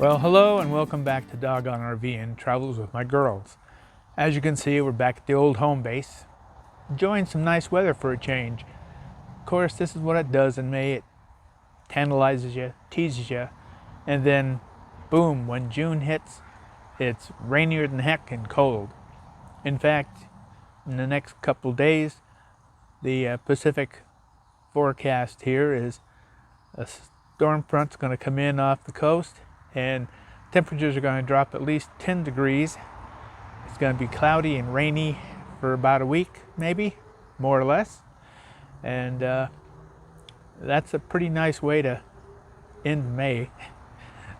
Well, hello and welcome back to Doggone RV and Travels with my girls. As you can see, we're back at the old home base, enjoying some nice weather for a change. Of course, this is what it does in May. It tantalizes you, teases you, and then boom, when June hits, it's rainier than heck and cold. In fact, in the next couple days, the Pacific forecast here is a storm front's going to come in off the coast, and temperatures are going to drop at least 10 degrees. It's going to be cloudy and rainy for about a week, maybe, more or less. And that's a pretty nice way to end May.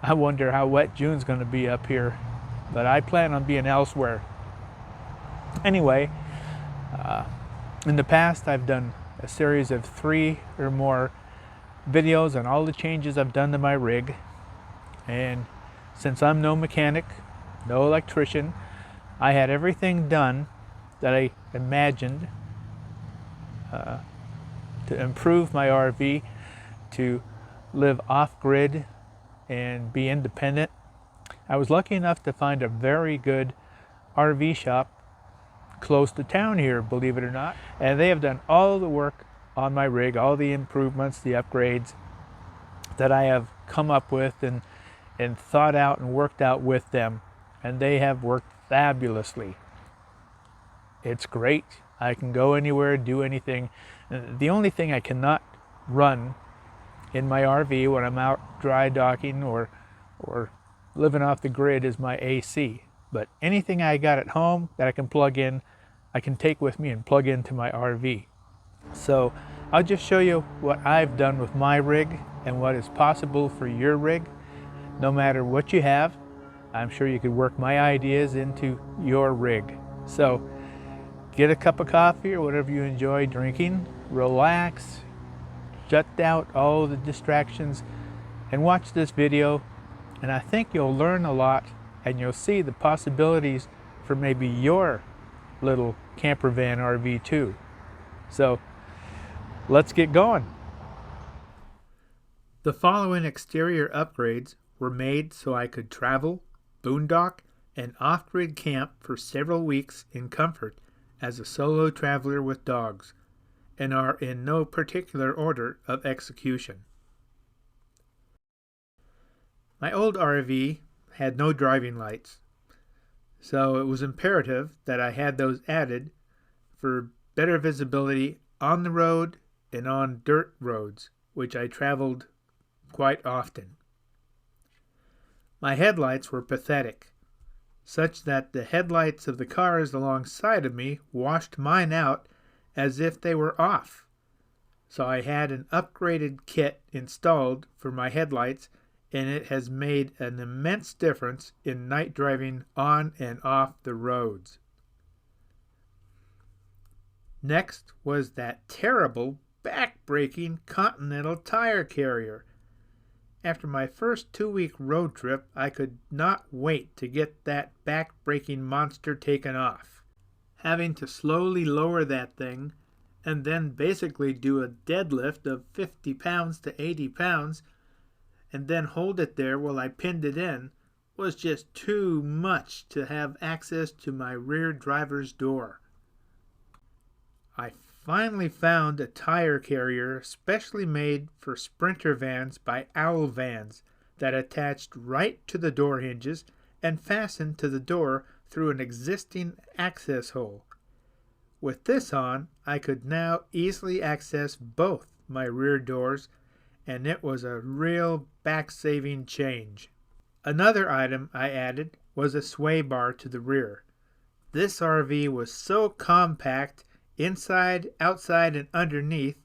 I wonder how wet June's going to be up here, but I plan on being elsewhere. Anyway, in the past I've done a series of 3 or more videos on all the changes I've done to my rig. And since I'm no mechanic, no electrician, I had everything done that I imagined to improve my RV, to live off-grid and be independent. I was lucky enough to find a very good RV shop close to town here, believe it or not, and they have done all the work on my rig, all the improvements, the upgrades that I have come up with and thought out and worked out with them, and they have worked fabulously. It's great. I can go anywhere, do anything. The only thing I cannot run in my RV when I'm out dry docking or living off the grid is my AC. But anything I got at home that I can plug in, I can take with me and plug into my RV. So I'll just show you what I've done with my rig and what is possible for your rig. No matter what you have, I'm sure you could work my ideas into your rig. So get a cup of coffee or whatever you enjoy drinking, relax, shut out all the distractions, and watch this video. And I think you'll learn a lot, and you'll see the possibilities for maybe your little camper van RV too. So let's get going. The following exterior upgrades were made so I could travel, boondock, and off-grid camp for several weeks in comfort as a solo traveler with dogs, and are in no particular order of execution. My old RV had no driving lights, so it was imperative that I had those added for better visibility on the road and on dirt roads, which I traveled quite often. My headlights were pathetic, such that the headlights of the cars alongside of me washed mine out as if they were off. So I had an upgraded kit installed for my headlights, and it has made an immense difference in night driving on and off the roads. Next was that terrible back-breaking Continental tire carrier. After my first 2-week road trip, I could not wait to get that back-breaking monster taken off. Having to slowly lower that thing and then basically do a deadlift of 50 pounds to 80 pounds and then hold it there while I pinned it in was just too much to have access to my rear driver's door. I finally found a tire carrier specially made for Sprinter vans by Owl Vans that attached right to the door hinges and fastened to the door through an existing access hole. With this on, I could now easily access both my rear doors, and it was a real back-saving change. Another item I added was a sway bar to the rear. This RV was so compact inside, outside, and underneath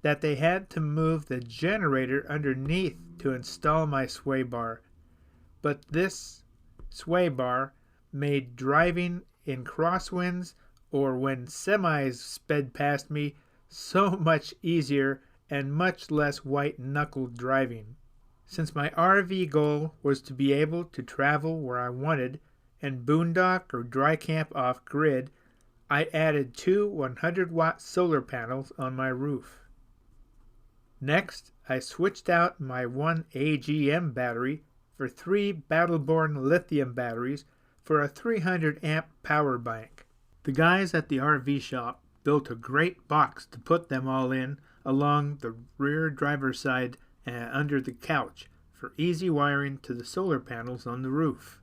that they had to move the generator underneath to install my sway bar. But this sway bar made driving in crosswinds or when semis sped past me so much easier and much less white-knuckled driving. Since my RV goal was to be able to travel where I wanted and boondock or dry camp off-grid, I added 2 100-watt solar panels on my roof. Next, I switched out my 1 AGM battery for 3 Battle-Born lithium batteries for a 300 amp power bank. The guys at the RV shop built a great box to put them all in along the rear driver's side and under the couch for easy wiring to the solar panels on the roof.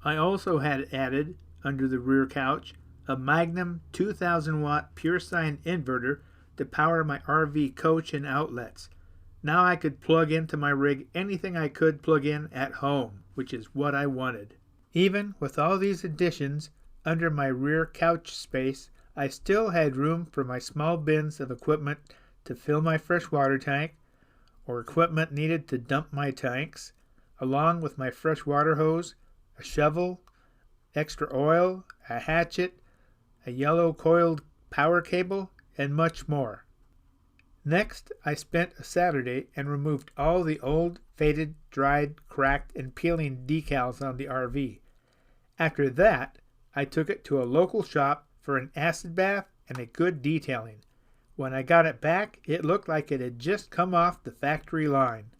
I also had added under the rear couch a Magnum 2000 watt pure sine inverter to power my RV coach and outlets. Now I could plug into my rig anything I could plug in at home, which is what I wanted. Even with all these additions under my rear couch space, I still had room for my small bins of equipment to fill my freshwater tank, or equipment needed to dump my tanks, along with my freshwater hose, a shovel, extra oil, a hatchet, a yellow coiled power cable, and much more. Next, I spent a Saturday and removed all the old, faded, dried, cracked, and peeling decals on the RV. After that, I took it to a local shop for an acid bath and a good detailing. When I got it back, it looked like it had just come off the factory line.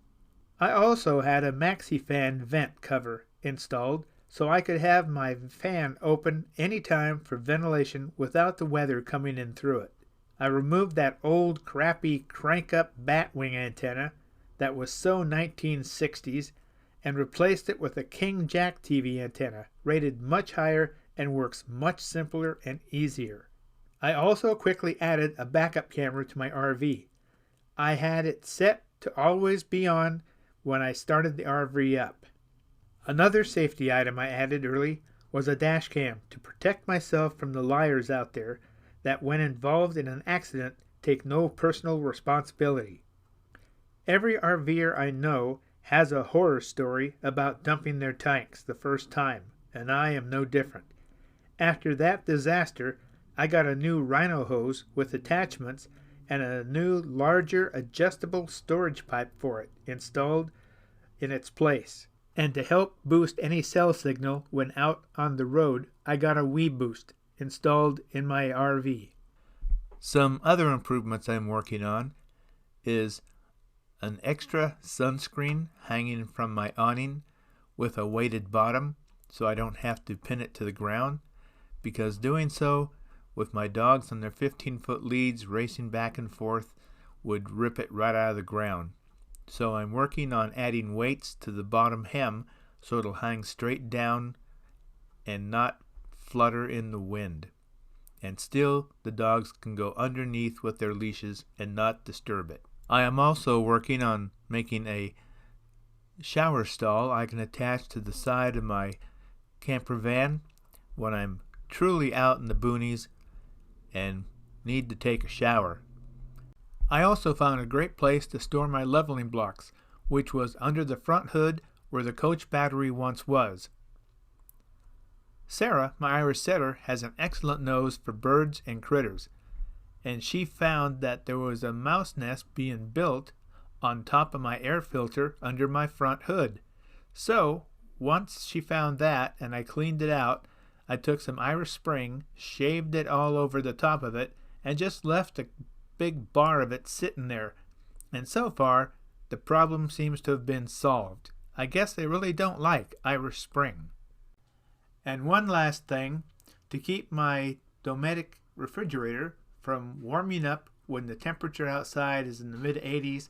I also had a MaxiFan vent cover installed so I could have my fan open anytime for ventilation without the weather coming in through it. I removed that old crappy crank-up batwing antenna that was so 1960s and replaced it with a King Jack TV antenna, rated much higher and works much simpler and easier. I also quickly added a backup camera to my RV. I had it set to always be on when I started the RV up. Another safety item I added early was a dash cam to protect myself from the liars out there that when involved in an accident take no personal responsibility. Every RVer I know has a horror story about dumping their tanks the first time, and I am no different. After that disaster, I got a new Rhino hose with attachments and a new larger adjustable storage pipe for it installed in its place. And to help boost any cell signal when out on the road, I got a Wii Boost installed in my RV. Some other improvements I'm working on is an extra sunscreen hanging from my awning with a weighted bottom so I don't have to pin it to the ground, because doing so with my dogs on their 15-foot leads racing back and forth would rip it right out of the ground. So I'm working on adding weights to the bottom hem so it'll hang straight down and not flutter in the wind. And still the dogs can go underneath with their leashes and not disturb it. I am also working on making a shower stall I can attach to the side of my campervan when I'm truly out in the boonies and need to take a shower. I also found a great place to store my leveling blocks, which was under the front hood where the coach battery once was. Sara, my Irish setter, has an excellent nose for birds and critters, and she found that there was a mouse nest being built on top of my air filter under my front hood. So, once she found that and I cleaned it out, I took some Irish Spring, shaved it all over the top of it, and just left a big bar of it sitting there, and so far the problem seems to have been solved. I guess they really don't like Irish Spring. And one last thing, to keep my Dometic refrigerator from warming up when the temperature outside is in the mid-80s,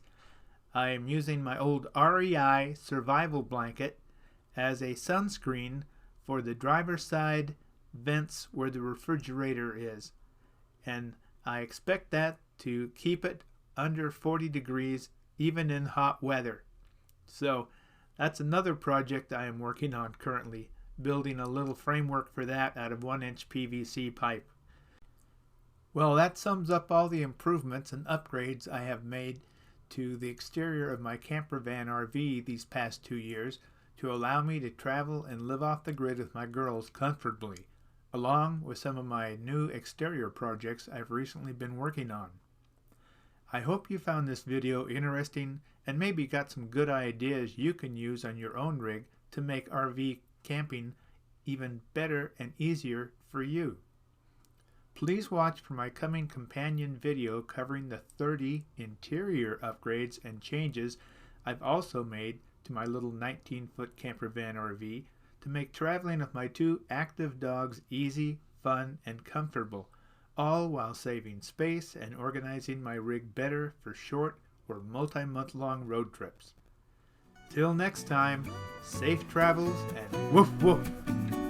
I am using my old REI survival blanket as a sunscreen for the driver's side vents where the refrigerator is, and I expect that to keep it under 40 degrees even in hot weather. So that's another project I am working on currently, building a little framework for that out of 1-inch PVC pipe. Well, that sums up all the improvements and upgrades I have made to the exterior of my campervan RV these past 2 years to allow me to travel and live off the grid with my girls comfortably, along with some of my new exterior projects I've recently been working on. I hope you found this video interesting and maybe got some good ideas you can use on your own rig to make RV camping even better and easier for you. Please watch for my coming companion video covering the 30 interior upgrades and changes I've also made to my little 19-foot campervan RV to make traveling with my two active dogs easy, fun, and comfortable, all while saving space and organizing my rig better for short or multi-month-long road trips. Till next time, safe travels and woof woof!